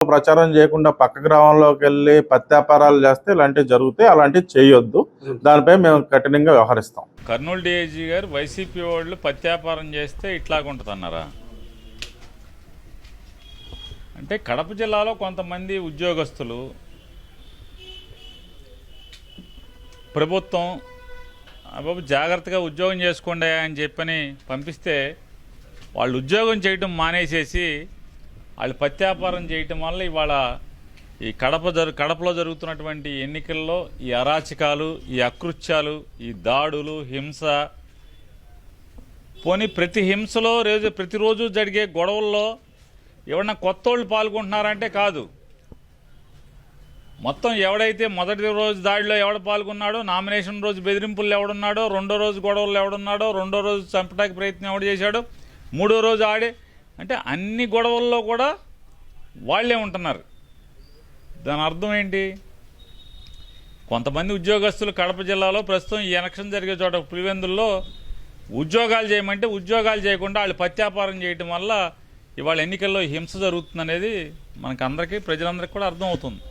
ప్రచారం చేయకుండా పక్క గ్రామంలోకి వెళ్ళి పత్యాపారాలు చేస్తే ఇలాంటివి జరుగుతాయి. అలాంటివి చేయొద్దు. దానిపై మేము కఠినంగా వ్యవహరిస్తాం. కర్నూలు డిఐజీ గారు వైసీపీ వాళ్ళు పత్యాపారం చేస్తే ఇట్లాగుంటుందన్నారా? అంటే కడప జిల్లాలో కొంతమంది ఉద్యోగస్తులు ప్రభుత్వం బాబు జాగ్రత్తగా ఉద్యోగం చేసుకోండి అని చెప్పని పంపిస్తే వాళ్ళు ఉద్యోగం చేయటం మానేసేసి వాళ్ళు పత్యాపారం చేయటం వల్ల ఇవాళ ఈ కడపలో జరుగుతున్నటువంటి ఎన్నికల్లో ఈ అరాచకాలు, ఈ అకృత్యాలు, ఈ దాడులు, హింస, పోనీ ప్రతి హింసలో ప్రతిరోజు జరిగే గొడవల్లో ఎవరన్నా కొత్త వాళ్ళు పాల్గొంటున్నారంటే కాదు. మొత్తం ఎవడైతే మొదటి రోజు దాడిలో ఎవడు పాల్గొన్నాడో, నామినేషన్ రోజు బెదిరింపులు ఎవడున్నాడో, రెండో రోజు గొడవలు ఎవడున్నాడో, రెండో రోజు చంపడానికి ప్రయత్నం ఎవడు చేశాడో, మూడో రోజు ఆడే, అంటే అన్ని గొడవల్లో కూడా వాళ్ళే ఉంటున్నారు. దాని అర్థం ఏంటి? కొంతమంది ఉద్యోగస్తులు కడప జిల్లాలో ప్రస్తుతం ఈ ఎలక్షన్ జరిగే చోట పులివెందుల్లో ఉద్యోగాలు చేయమంటే ఉద్యోగాలు చేయకుండా వాళ్ళు పత్యాపారం చేయటం వల్ల ఇవాళ ఎన్నికల్లో హింస జరుగుతుందనేది మనకు అందరికీ, ప్రజలందరికీ కూడా అర్థమవుతుంది.